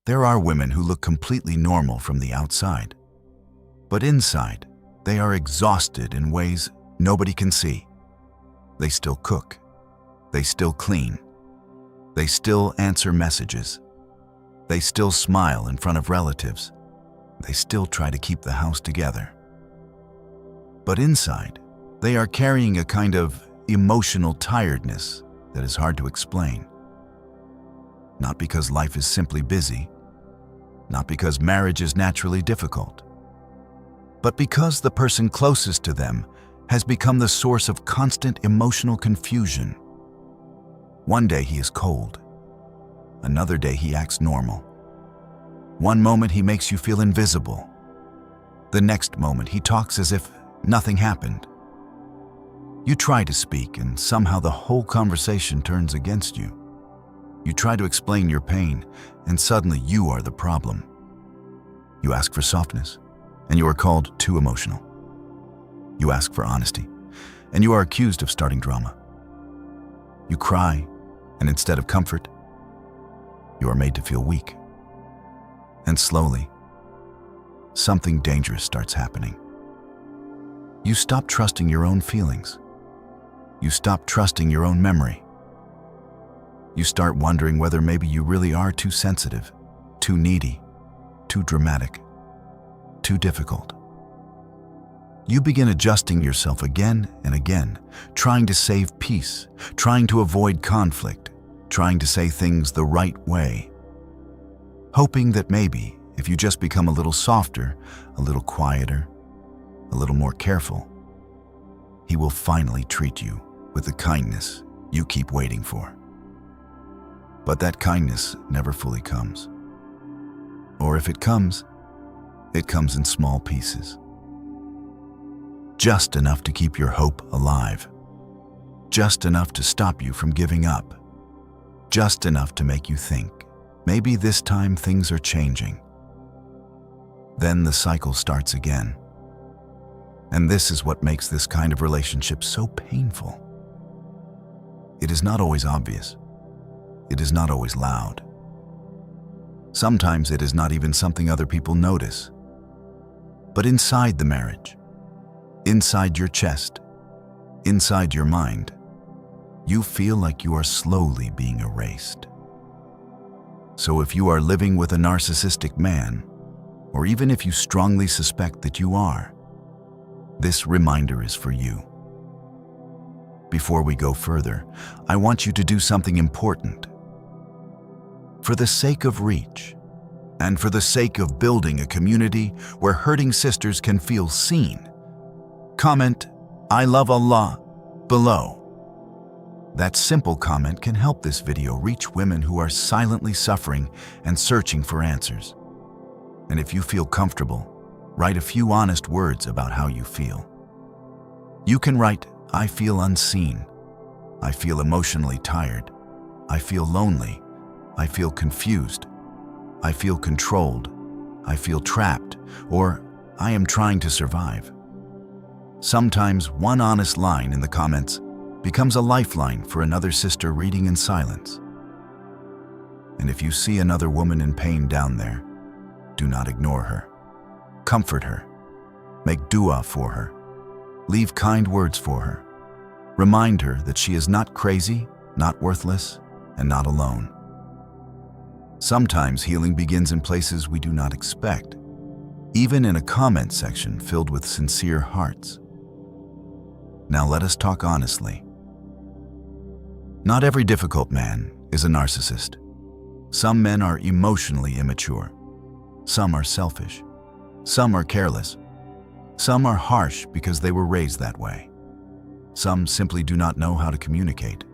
There are women who look completely normal from the outside, but inside, they are exhausted in ways nobody can see. They still cook. They still clean. They still answer messages. They still smile in front of relatives. They still try to keep the house together. But inside, they are carrying a kind of emotional tiredness that is hard to explain. Not because life is simply busy, not because marriage is naturally difficult, but because the person closest to them has become the source of constant emotional confusion. One day he is cold. Another day he acts normal. One moment he makes you feel invisible. The next moment he talks as if nothing happened. You try to speak and somehow the whole conversation turns against you. You try to explain your pain, and suddenly you are the problem. You ask for softness, and you are called too emotional. You ask for honesty, and you are accused of starting drama. You cry, and instead of comfort, you are made to feel weak. And slowly, something dangerous starts happening. You stop trusting your own feelings. You stop trusting your own memory. You start wondering whether maybe you really are too sensitive, too needy, too dramatic, too difficult. You begin adjusting yourself again and again, trying to save peace, trying to avoid conflict, trying to say things the right way, hoping that maybe if you just become a little softer, a little quieter, a little more careful, he will finally treat you with the kindness you keep waiting for. But that kindness never fully comes. Or if it comes in small pieces. Just enough to keep your hope alive. Just enough to stop you from giving up. Just enough to make you think, maybe this time things are changing. Then the cycle starts again. And this is what makes this kind of relationship so painful. It is not always obvious. It is not always loud. Sometimes it is not even something other people notice. But inside the marriage, inside your chest, inside your mind, you feel like you are slowly being erased. So if you are living with a narcissistic man, or even if you strongly suspect that you are, this reminder is for you. Before we go further, I want you to do something important. For the sake of reach, and for the sake of building a community where hurting sisters can feel seen, comment, "I love Allah," below. That simple comment can help this video reach women who are silently suffering and searching for answers. And if you feel comfortable, write a few honest words about how you feel. You can write, "I feel unseen. I feel emotionally tired. I feel lonely. I feel confused. I feel controlled. I feel trapped," or "I am trying to survive." Sometimes one honest line in the comments becomes a lifeline for another sister reading in silence. And if you see another woman in pain down there, do not ignore her. Comfort her. Make dua for her. Leave kind words for her. Remind her that she is not crazy, not worthless, and not alone. Sometimes healing begins in places we do not expect, even in a comment section filled with sincere hearts. Now let us talk honestly. Not every difficult man is a narcissist. Some men are emotionally immature. Some are selfish. Some are careless. Some are harsh because they were raised that way. Some simply do not know how to communicate.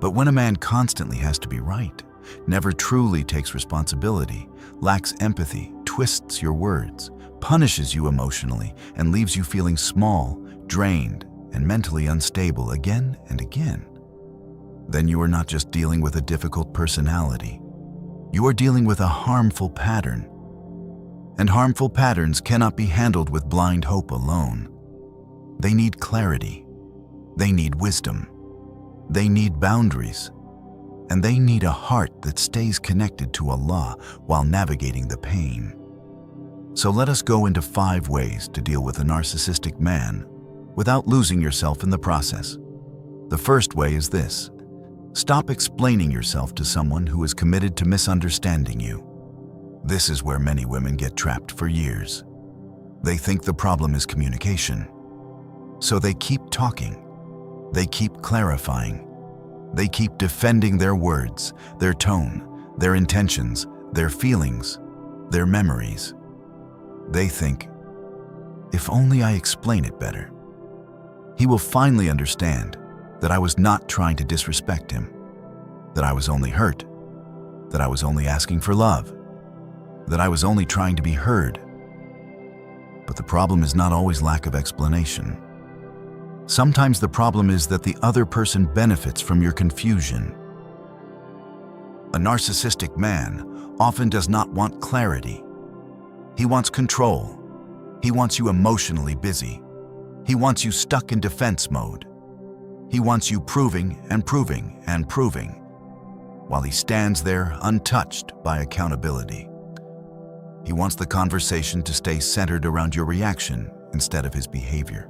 But when a man constantly has to be right, never truly takes responsibility, lacks empathy, twists your words, punishes you emotionally, and leaves you feeling small, drained, and mentally unstable again and again, then you are not just dealing with a difficult personality. You are dealing with a harmful pattern. And harmful patterns cannot be handled with blind hope alone. They need clarity. They need wisdom. They need boundaries. and they need a heart that stays connected to Allah while navigating the pain. So let us go into 5 ways to deal with a narcissistic man without losing yourself in the process. The first way is this: stop explaining yourself to someone who is committed to misunderstanding you. This is where many women get trapped for years. They think the problem is communication. So they keep talking. They keep clarifying. They keep defending their words, their tone, their intentions, their feelings, their memories. They think, if only I explain it better, he will finally understand that I was not trying to disrespect him, that I was only hurt, that I was only asking for love, that I was only trying to be heard. But the problem is not always lack of explanation. Sometimes the problem is that the other person benefits from your confusion. A narcissistic man often does not want clarity. He wants control. He wants you emotionally busy. He wants you stuck in defense mode. He wants you proving and proving and proving, while he stands there untouched by accountability. He wants the conversation to stay centered around your reaction instead of his behavior.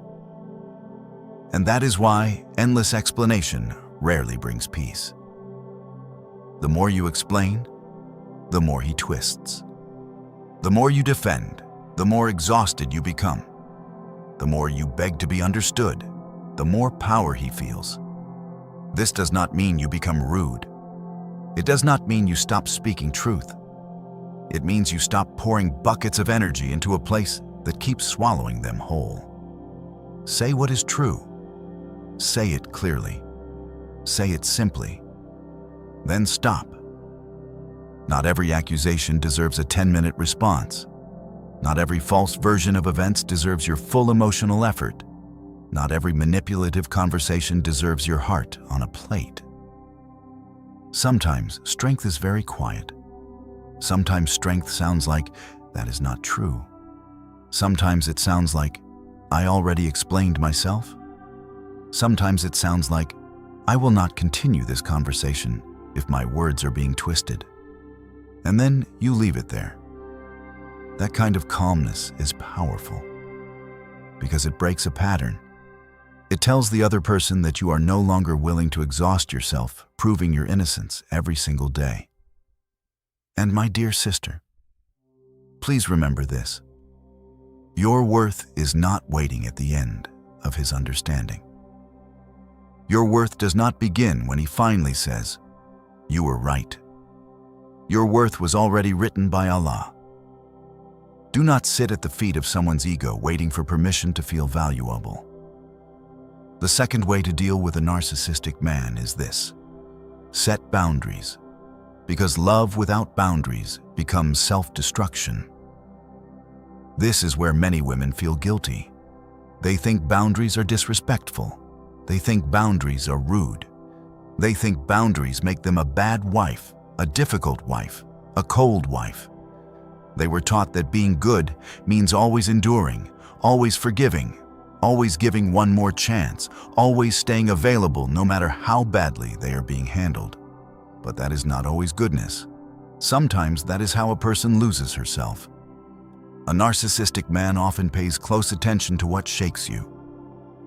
And that is why endless explanation rarely brings peace. The more you explain, the more he twists. The more you defend, the more exhausted you become. The more you beg to be understood, the more power he feels. This does not mean you become rude. It does not mean you stop speaking truth. It means you stop pouring buckets of energy into a place that keeps swallowing them whole. Say what is true. Say it clearly. Say it simply. Then stop. Not every accusation deserves a 10-minute response. Not every false version of events deserves your full emotional effort. Not every manipulative conversation deserves your heart on a plate. Sometimes strength is very quiet. Sometimes strength sounds like, that is not true. Sometimes it sounds like, I already explained myself. Sometimes it sounds like, I will not continue this conversation if my words are being twisted. And then you leave it there. That kind of calmness is powerful because it breaks a pattern. It tells the other person that you are no longer willing to exhaust yourself proving your innocence every single day. And my dear sister, please remember this. Your worth is not waiting at the end of his understanding. Your worth does not begin when he finally says, you were right. Your worth was already written by Allah. Do not sit at the feet of someone's ego waiting for permission to feel valuable. The second way to deal with a narcissistic man is this: set boundaries, because love without boundaries becomes self-destruction. This is where many women feel guilty. They think boundaries are disrespectful. They think boundaries are rude. They think boundaries make them a bad wife, a difficult wife, a cold wife. They were taught that being good means always enduring, always forgiving, always giving one more chance, always staying available no matter how badly they are being handled. But that is not always goodness. Sometimes that is how a person loses herself. A narcissistic man often pays close attention to what shakes you.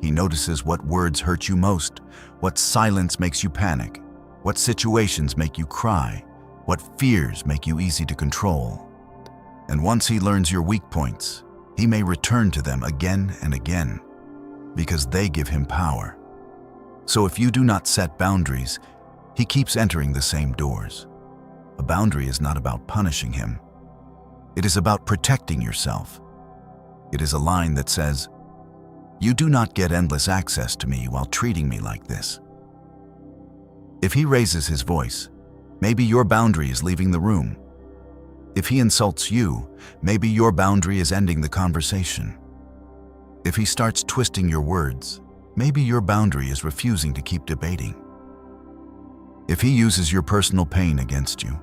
He notices what words hurt you most, what silence makes you panic, what situations make you cry, what fears make you easy to control. And once he learns your weak points, he may return to them again and again, because they give him power. So if you do not set boundaries, he keeps entering the same doors. A boundary is not about punishing him. It is about protecting yourself. It is a line that says, you do not get endless access to me while treating me like this. If he raises his voice, maybe your boundary is leaving the room. If he insults you, maybe your boundary is ending the conversation. If he starts twisting your words, maybe your boundary is refusing to keep debating. If he uses your personal pain against you,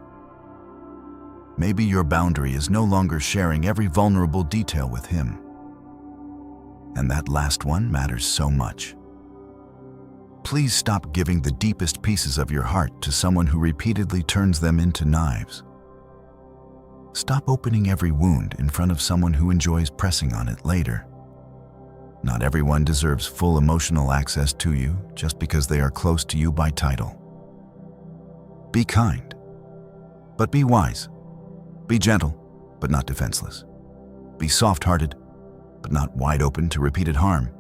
maybe your boundary is no longer sharing every vulnerable detail with him. And that last one matters so much. Please stop giving the deepest pieces of your heart to someone who repeatedly turns them into knives. Stop opening every wound in front of someone who enjoys pressing on it later. Not everyone deserves full emotional access to you just because they are close to you by title. Be kind, but be wise. Be gentle, but not defenseless. Be soft-hearted, but not wide open to repeated harm.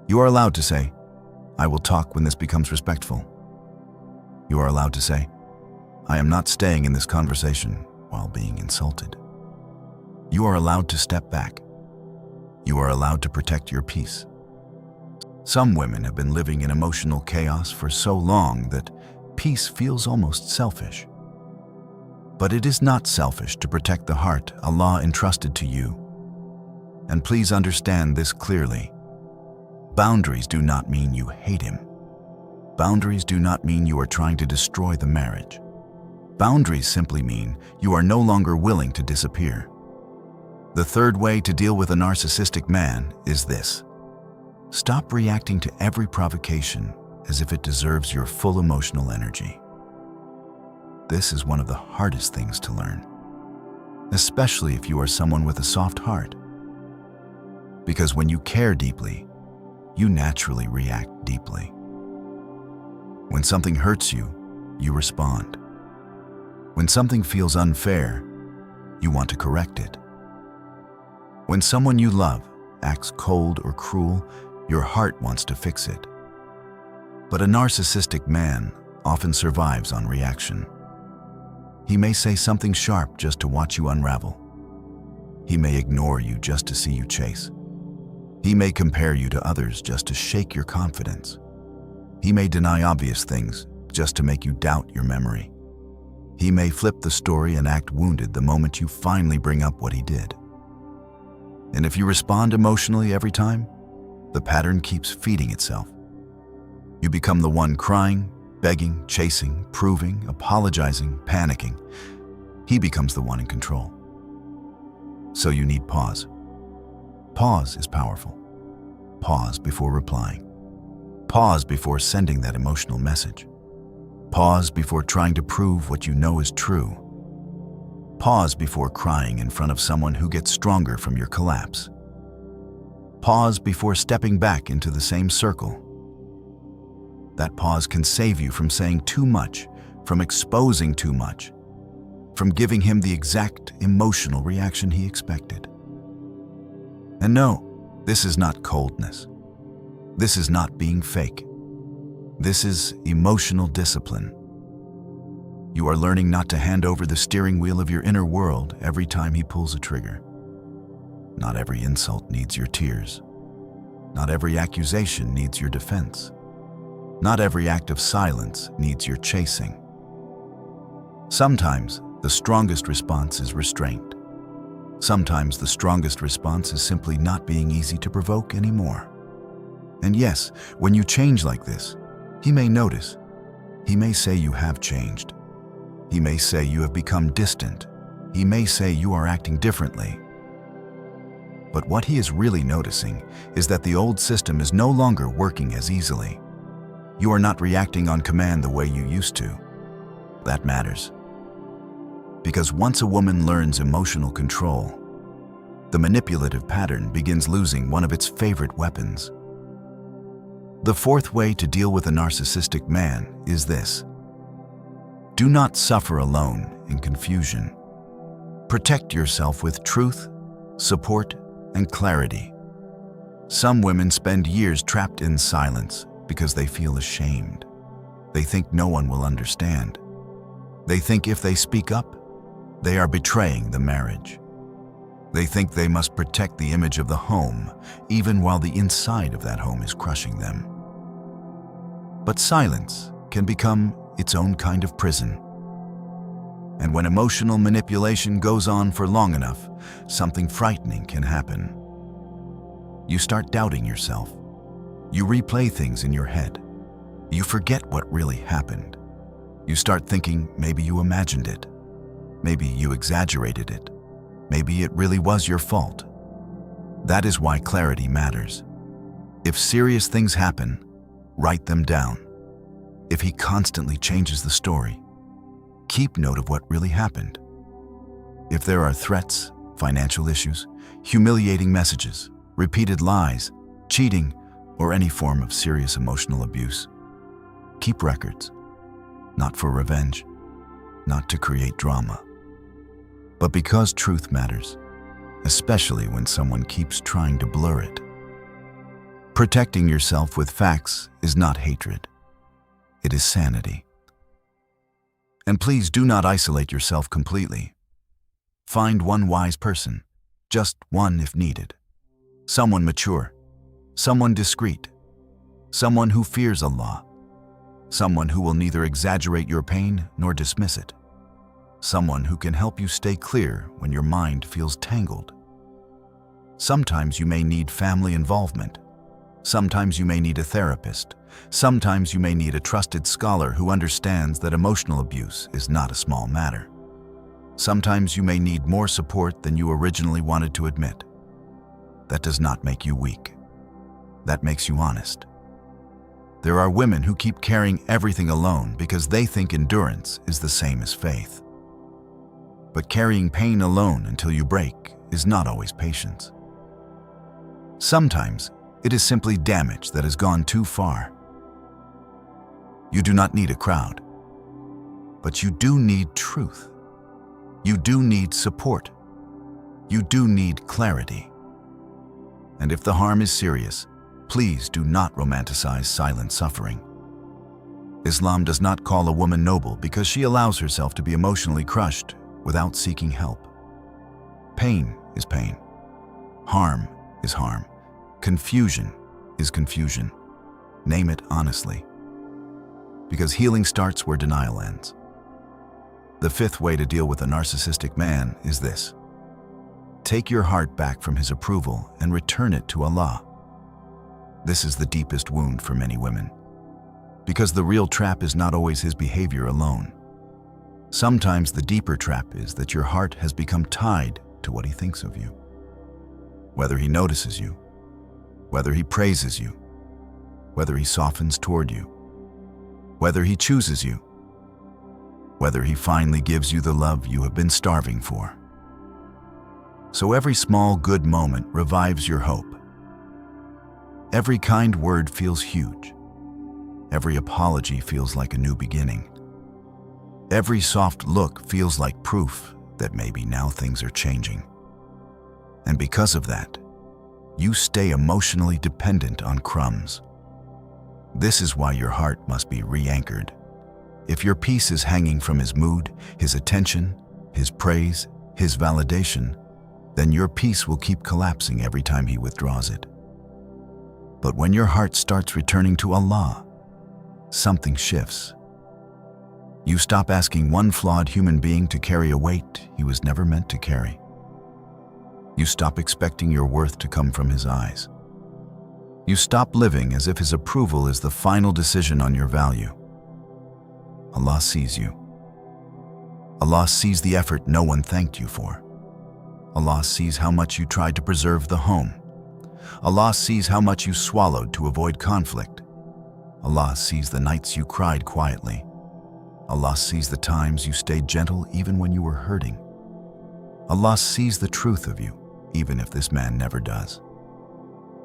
You are allowed to say, "I will talk when this becomes respectful." You are allowed to say, "I am not staying in this conversation while being insulted." You are allowed to step back. You are allowed to protect your peace. Some women have been living in emotional chaos for so long that peace feels almost selfish. But it is not selfish to protect the heart Allah entrusted to you. And please understand this clearly. Boundaries do not mean you hate him. Boundaries do not mean you are trying to destroy the marriage. Boundaries simply mean you are no longer willing to disappear. The third way to deal with a narcissistic man is this. Stop reacting to every provocation as if it deserves your full emotional energy. This is one of the hardest things to learn, especially if you are someone with a soft heart. Because when you care deeply, you naturally react deeply. When something hurts you, you respond. When something feels unfair, you want to correct it. When someone you love acts cold or cruel, your heart wants to fix it. But a narcissistic man often survives on reaction. He may say something sharp just to watch you unravel. He may ignore you just to see you chase. He may compare you to others just to shake your confidence. He may deny obvious things just to make you doubt your memory. He may flip the story and act wounded the moment you finally bring up what he did. And if you respond emotionally every time, the pattern keeps feeding itself. You become the one crying, begging, chasing, proving, apologizing, panicking. He becomes the one in control. So you need pause. Pause is powerful. Pause before replying. Pause before sending that emotional message. Pause before trying to prove what you know is true. Pause before crying in front of someone who gets stronger from your collapse. Pause before stepping back into the same circle. That pause can save you from saying too much, from exposing too much, from giving him the exact emotional reaction he expected. And no, this is not coldness. This is not being fake. This is emotional discipline. You are learning not to hand over the steering wheel of your inner world every time he pulls a trigger. Not every insult needs your tears. Not every accusation needs your defense. Not every act of silence needs your chasing. Sometimes the strongest response is restraint. Sometimes the strongest response is simply not being easy to provoke anymore. And yes, when you change like this, he may notice. He may say you have changed. He may say you have become distant. He may say you are acting differently. But what he is really noticing is that the old system is no longer working as easily. You are not reacting on command the way you used to. That matters. Because once a woman learns emotional control, the manipulative pattern begins losing one of its favorite weapons. The fourth way to deal with a narcissistic man is this. Do not suffer alone in confusion. Protect yourself with truth, support, and clarity. Some women spend years trapped in silence because they feel ashamed. They think no one will understand. They think if they speak up, they are betraying the marriage. They think they must protect the image of the home, even while the inside of that home is crushing them. But silence can become its own kind of prison. And when emotional manipulation goes on for long enough, something frightening can happen. You start doubting yourself. You replay things in your head. You forget what really happened. You start thinking maybe you imagined it. Maybe you exaggerated it. Maybe it really was your fault. That is why clarity matters. If serious things happen, write them down. If he constantly changes the story, keep note of what really happened. If there are threats, financial issues, humiliating messages, repeated lies, cheating, or any form of serious emotional abuse, keep records, not for revenge, not to create drama, but because truth matters, especially when someone keeps trying to blur it. Protecting yourself with facts is not hatred. It is sanity. And please do not isolate yourself completely. Find one wise person, just one if needed. Someone mature, someone discreet, someone who fears Allah, someone who will neither exaggerate your pain nor dismiss it, someone who can help you stay clear when your mind feels tangled. Sometimes you may need family involvement. Sometimes you may need a therapist. Sometimes you may need a trusted scholar who understands that emotional abuse is not a small matter. Sometimes you may need more support than you originally wanted to admit. That does not make you weak. That makes you honest. There are women who keep carrying everything alone because they think endurance is the same as faith. But carrying pain alone until you break is not always patience. Sometimes it is simply damage that has gone too far. You do not need a crowd, but you do need truth. You do need support. You do need clarity. And if the harm is serious, please do not romanticize silent suffering. Islam does not call a woman noble because she allows herself to be emotionally crushed without seeking help. Pain is pain. Harm is harm. Confusion is confusion. Name it honestly. Because healing starts where denial ends. The fifth way to deal with a narcissistic man is this. Take your heart back from his approval and return it to Allah. This is the deepest wound for many women. Because the real trap is not always his behavior alone. Sometimes the deeper trap is that your heart has become tied to what he thinks of you. Whether he notices you, whether he praises you, whether he softens toward you, whether he chooses you, whether he finally gives you the love you have been starving for. So every small good moment revives your hope. Every kind word feels huge. Every apology feels like a new beginning. Every soft look feels like proof that maybe now things are changing. And because of that, you stay emotionally dependent on crumbs. This is why your heart must be re-anchored. If your peace is hanging from his mood, his attention, his praise, his validation, then your peace will keep collapsing every time he withdraws it. But when your heart starts returning to Allah, something shifts. You stop asking one flawed human being to carry a weight he was never meant to carry. You stop expecting your worth to come from his eyes. You stop living as if his approval is the final decision on your value. Allah sees you. Allah sees the effort no one thanked you for. Allah sees how much you tried to preserve the home. Allah sees how much you swallowed to avoid conflict. Allah sees the nights you cried quietly. Allah sees the times you stayed gentle even when you were hurting. Allah sees the truth of you, even if this man never does.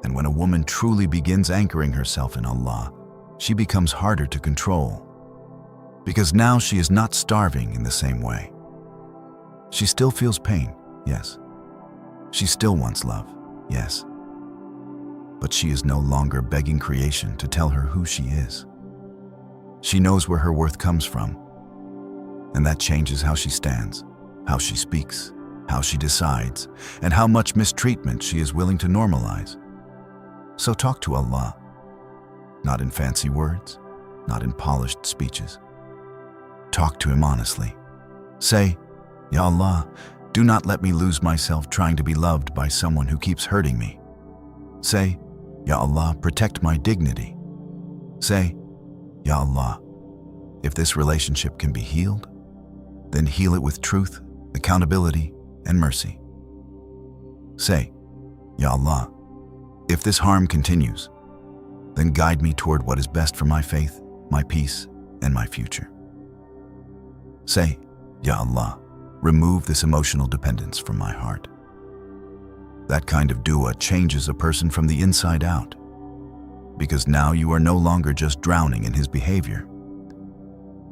And when a woman truly begins anchoring herself in Allah, she becomes harder to control. Because now she is not starving in the same way. She still feels pain, yes. She still wants love, yes. But she is no longer begging creation to tell her who she is. She knows where her worth comes from. And that changes how she stands, how she speaks, how she decides, and how much mistreatment she is willing to normalize. So talk to Allah, not in fancy words, not in polished speeches. Talk to him honestly. Say, Ya Allah, do not let me lose myself trying to be loved by someone who keeps hurting me. Say, Ya Allah, protect my dignity. Say, Ya Allah, if this relationship can be healed, then heal it with truth, accountability, and mercy. Say, Ya Allah, if this harm continues, then guide me toward what is best for my faith, my peace, and my future. Say, Ya Allah, remove this emotional dependence from my heart. That kind of dua changes a person from the inside out, because now you are no longer just drowning in his behavior.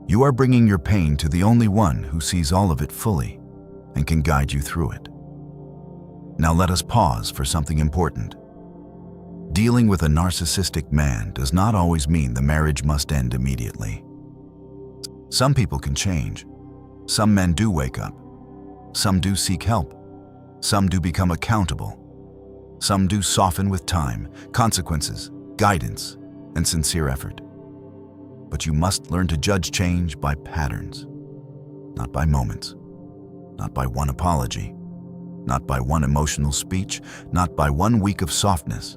You are bringing your pain to the only one who sees all of it fully and can guide you through it. Now let us pause for something important. Dealing with a narcissistic man does not always mean the marriage must end immediately. Some people can change. Some men do wake up. Some do seek help. Some do become accountable. Some do soften with time, consequences, guidance, and sincere effort. But you must learn to judge change by patterns, not by moments, not by one apology, not by one emotional speech, not by 1 week of softness,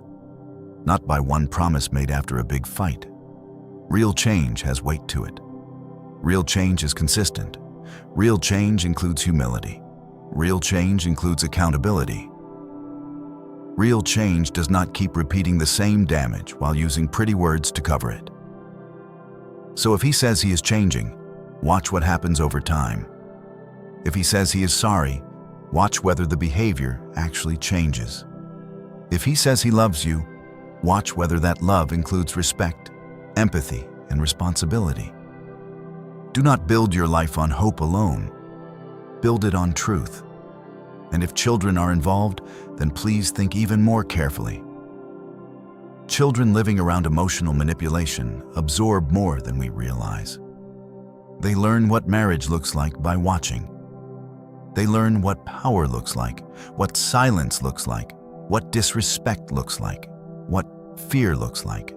not by one promise made after a big fight. Real change has weight to it. Real change is consistent. Real change includes humility. Real change includes accountability. Real change does not keep repeating the same damage while using pretty words to cover it. So if he says he is changing, watch what happens over time. If he says he is sorry, watch whether the behavior actually changes. If he says he loves you, watch whether that love includes respect, empathy, and responsibility. Do not build your life on hope alone. Build it on truth. And if children are involved, then please think even more carefully. Children living around emotional manipulation absorb more than we realize. They learn what marriage looks like by watching. They learn what power looks like, what silence looks like, what disrespect looks like, what fear looks like.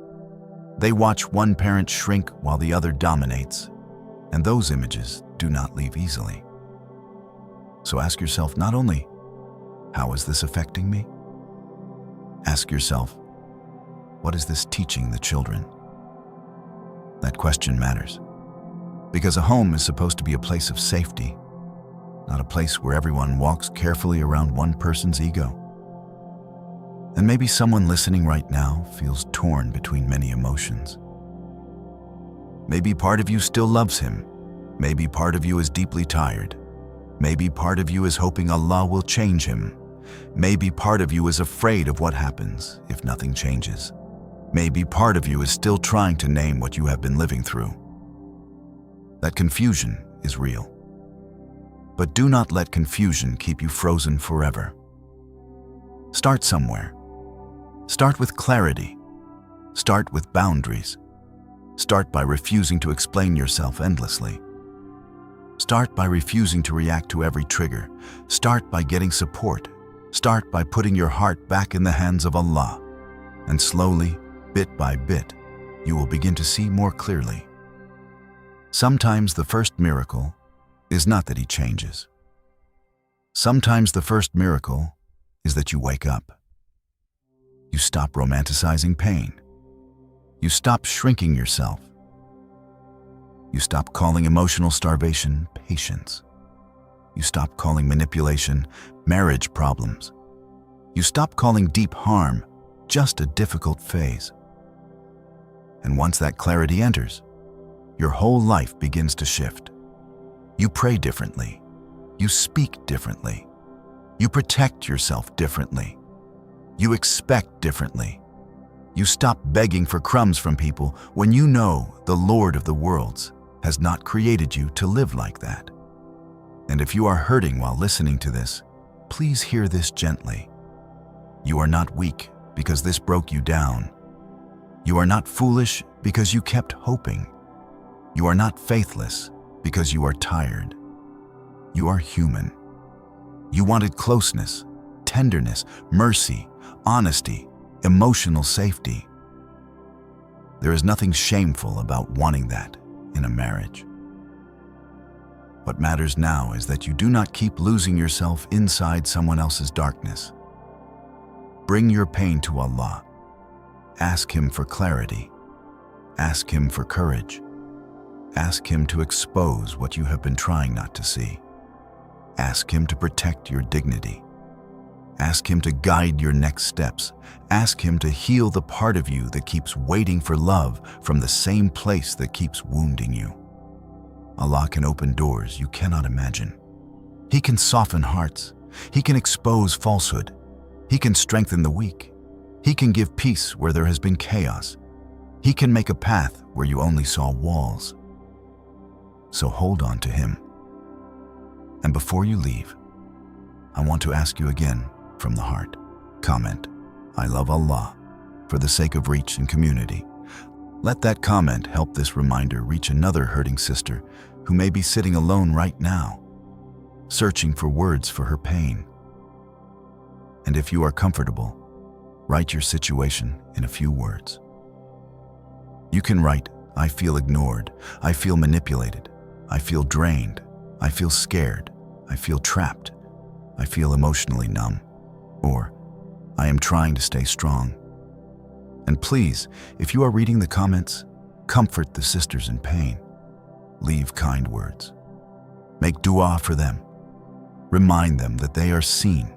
They watch one parent shrink while the other dominates, and those images do not leave easily. So ask yourself not only, how is this affecting me? Ask yourself, what is this teaching the children? That question matters, because a home is supposed to be a place of safety, not a place where everyone walks carefully around one person's ego. And maybe someone listening right now feels torn between many emotions. Maybe part of you still loves him. Maybe part of you is deeply tired. Maybe part of you is hoping Allah will change him. Maybe part of you is afraid of what happens if nothing changes. Maybe part of you is still trying to name what you have been living through. That confusion is real. But do not let confusion keep you frozen forever. Start somewhere. Start with clarity. Start with boundaries. Start by refusing to explain yourself endlessly. Start by refusing to react to every trigger. Start by getting support. Start by putting your heart back in the hands of Allah. And slowly, bit by bit, you will begin to see more clearly. Sometimes the first miracle is not that he changes. Sometimes the first miracle is that you wake up. You stop romanticizing pain. You stop shrinking yourself. You stop calling emotional starvation patience. You stop calling manipulation marriage problems. You stop calling deep harm just a difficult phase. And once that clarity enters, your whole life begins to shift. You pray differently. You speak differently. You protect yourself differently. You expect differently. You stop begging for crumbs from people when you know the Lord of the worlds has not created you to live like that. And if you are hurting while listening to this, please hear this gently. You are not weak because this broke you down. You are not foolish because you kept hoping. You are not faithless because you are tired. You are human. You wanted closeness, tenderness, mercy, honesty, emotional safety. There is nothing shameful about wanting that in a marriage. What matters now is that you do not keep losing yourself inside someone else's darkness. Bring your pain to Allah. Ask Him for clarity. Ask Him for courage. Ask Him to expose what you have been trying not to see. Ask Him to protect your dignity. Ask Him to guide your next steps. Ask Him to heal the part of you that keeps waiting for love from the same place that keeps wounding you. Allah can open doors you cannot imagine. He can soften hearts. He can expose falsehood. He can strengthen the weak. He can give peace where there has been chaos. He can make a path where you only saw walls. So hold on to Him. And before you leave, I want to ask you again from the heart. Comment, "I love Allah," for the sake of reach and community. Let that comment help this reminder reach another hurting sister who may be sitting alone right now, searching for words for her pain. And if you are comfortable, write your situation in a few words. You can write, "I feel ignored, I feel manipulated, I feel drained, I feel scared, I feel trapped, I feel emotionally numb," or "I am trying to stay strong." And please, if you are reading the comments, comfort the sisters in pain. Leave kind words. Make dua for them. Remind them that they are seen.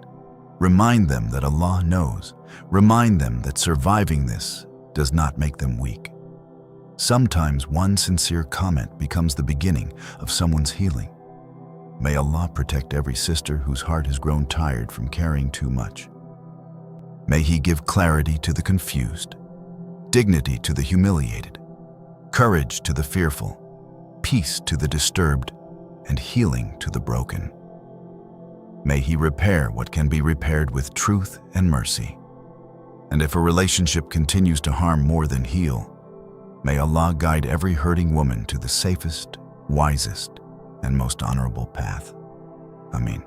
Remind them that Allah knows. Remind them that surviving this does not make them weak. Sometimes one sincere comment becomes the beginning of someone's healing. May Allah protect every sister whose heart has grown tired from carrying too much. May He give clarity to the confused, dignity to the humiliated, courage to the fearful, peace to the disturbed, and healing to the broken. May He repair what can be repaired with truth and mercy. And if a relationship continues to harm more than heal, may Allah guide every hurting woman to the safest, wisest, and most honorable path. Ameen.